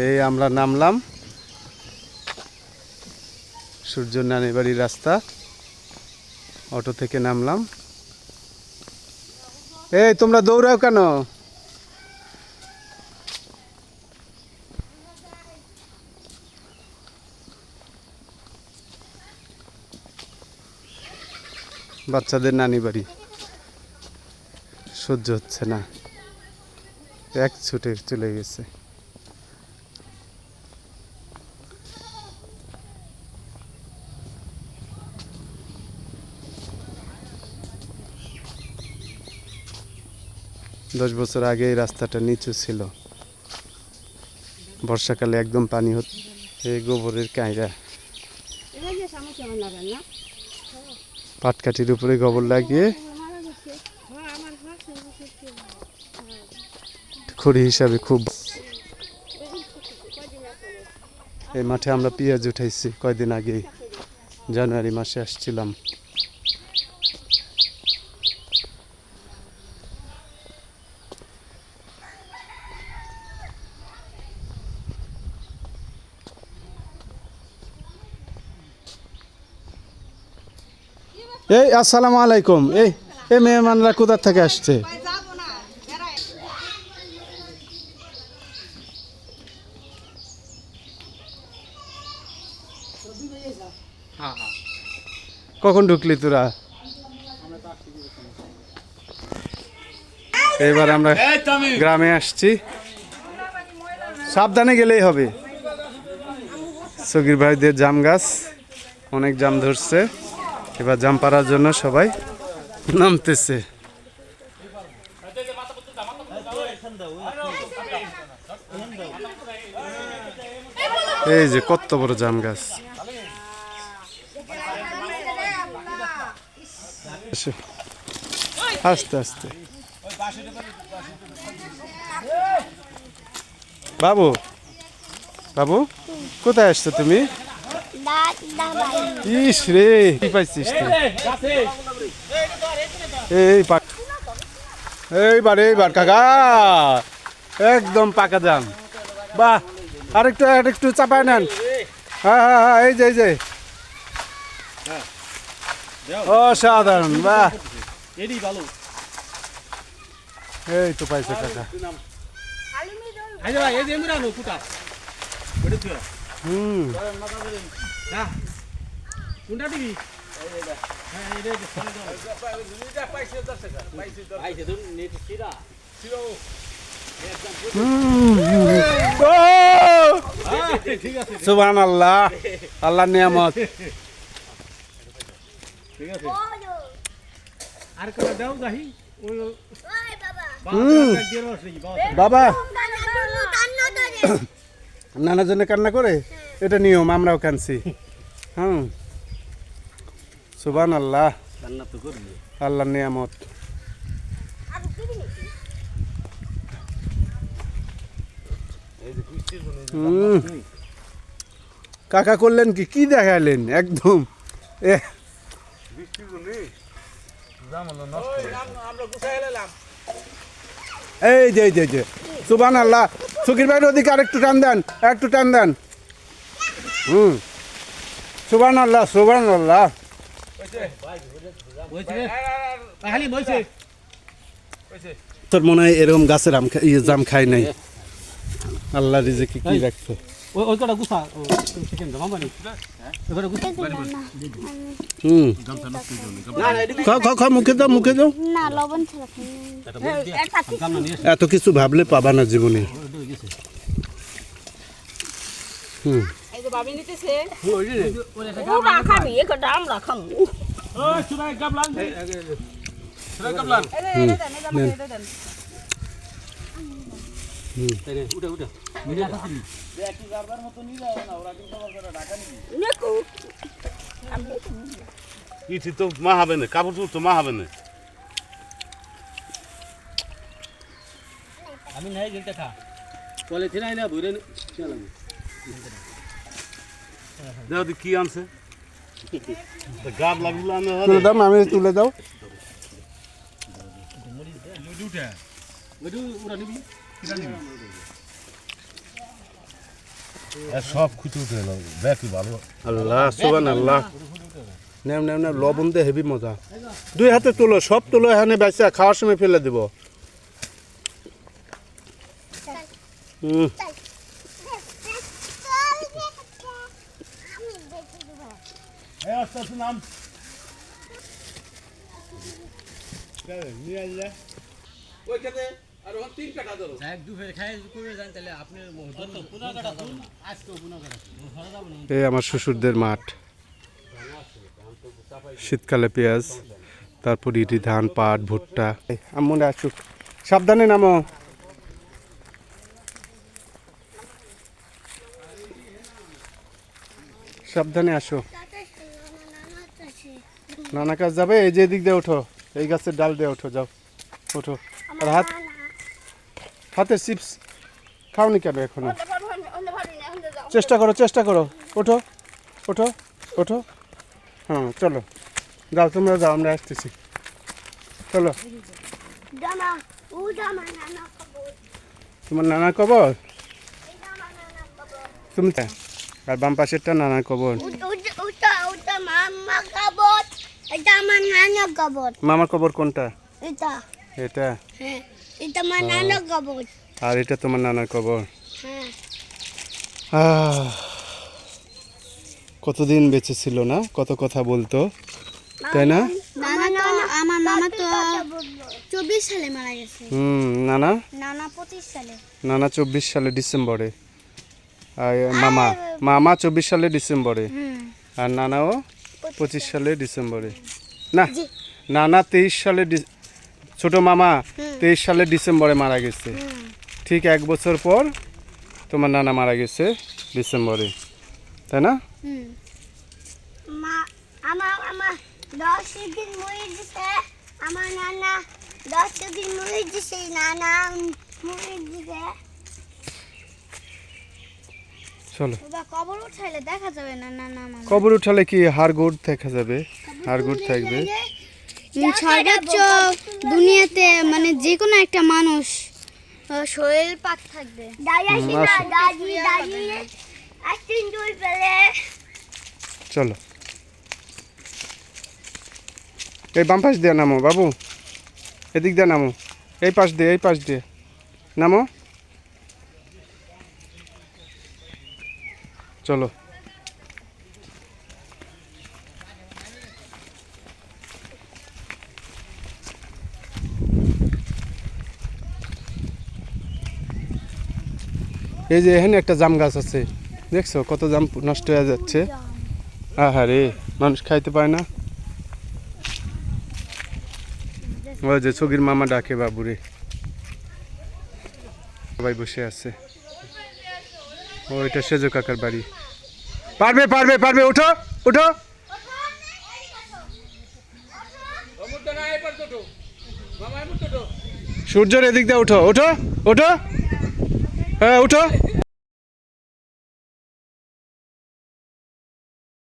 এই আমরা নামলাম সূর্য নানি বাড়ির রাস্তা, অটো থেকে নামলাম। এই তোমরা দৌড়াও কেন? বাচ্চাদের নানি বাড়ি সহ্য হচ্ছে না, এক ছুটে চলে গেছে। দশ বছর আগে এই রাস্তাটা নিচু ছিল, বর্ষাকালে একদম পানি হতো। এই গোবরের কাঁইরা, পাটকাঠির উপরে গোবর লাগিয়ে খড়ি হিসাবে খুব। এই মাঠে আমরা পেঁয়াজ উঠাইছি কয়দিন আগে, জানুয়ারি মাসে আসছিলাম। এই আসসালামু আলাইকুম। এই মেহমানরা কোথা থেকে আসছে? কখন ঢুকলি তোরা? এবার আমরা গ্রামে আসছি, সাবধানে গেলেই হবে। সগির ভাইদের জাম গাছ, অনেক জাম ধরছে, এবার জাম পাড়ার জন্য সবাই নামতেছে। এই যে কত বড় জাম গাছ। আস্তে আস্তে। বাবু বাবু কোথায় আসছো তুমি? ইস রে, কি পাইছিস তুই? এইবার কাকা একদম পাকা জাম। বাহ, আরেকটু চাপায় নেন। হ্যাঁ হ্যাঁ হ্যাঁ, এই যে অসাধারণ। বাহ, এই তো পাইছে কাকা। সুবহানাল্লাহ, আল্লাহর নিয়ামত। বাবা নানার জন্য কান্না করে, এটা নিয়ম, আমরাও কানছি। সুবহানাল্লাহ, আল্লাহর নিয়ামত। কাকা করলেন কি দেখালেন একদম। এই যে সুবহানাল্লাহ, সগির ভাইয়ের ওদিকে আরেকটু টান দেন, একটু টান দেন। সুবহানাল্লাহ। তোর মনে হয় এরকম গাছের জাম খাই নাই, আল্লাহ রিজিকে কি রাখছে। মুখে দাও। এত কিছু ভাবলে পাবা না জীবনে। তো মা হবে না, কাপড় তো মা হবে না। আমি নাই গেলতে খা বলে থিনাই না ভুরে চলাম। দাও দি কি আনছে, গাব লাগলো। আমি তুলে দাও। সব খুঁজে উঠে এলো দেখি ভালো আল্লাহ সুবহানাল্লাহ নেও নেও নেও লবণ দিয়ে হেভি মজা দুই হাতে তোলো সব তোলো এখানে বেঁচে খাওয়ার সময় ফেলে দিব নাম এই আমার শ্বশুরদের মাঠ শীতকালে পেঁয়াজ তারপর ইটি ধান পাট ভুট্টা আমনে আসুক সাবধানে নামো সাবধানে আসো নানা কাজ যাবে এই যে দিক দিয়ে ওঠো এই গাছের ডাল দিয়ে ওঠো যাও ওঠো আর হাতে চিপস খাওনি কেন এখনো চেষ্টা করো ওঠো ওঠো ওঠো হ্যাঁ চলো যাও তোমরা যাও আমরা আসতেছি চলো তোমার নানা কবর তুমি আর বাম পাশেরটা নানা কবর মামার কবর কোনটা এটা আর এটা তোমার নানার কবর কতদিন বেঁচে ছিল না কত কথা বলতো তাই না আমার মামা তো 24 সালে মারা গেছে নানা নানা 25 সালে নানা 24 সালে ডিসেম্বরে আর মামা 24 সালে ডিসেম্বরে আর নানাও 25 সালে ডিসেম্বরে না নানা 23 সালে ছোট মামা 23 সালে ডিসেম্বরে মারা গেছে ঠিক 1 বছর পর তোমার নানা মারা গেছে ডিসেম্বরে তাই না আমার 10 দিন মরে দিছে আমার নানা 10 দিন মরে দিছে নানা মরে দিছে চলো বাবা কবর উঠাইলে দেখা যাবে না নানা মামা কবর উঠালে কি হাড়গোড় দেখা যাবে হাড়গোড় থাকবে সর্বোচ্চ দুনিয়াতে মানে যে কোনো একটা মানুষ শরীর পাক থাকবে চলো এই বাম পাশ দিয়ে নামো বাবু এদিক দিয়ে নামো এই পাশ দিয়ে নামো চলো এই যে এখানে একটা জাম গাছ আছে দেখছো কত জাম নষ্ট হয়ে যাচ্ছে আহারে মানুষ খাইতে পায় না ওই যে ছগির মামা ডাকে বাবুরে সবাই বসে আছে ওইটা সেজো কাকার বাড়ি পারবে ওঠো সূর্যের এদিক দিয়ে ওঠো হ্যাঁ ওঠো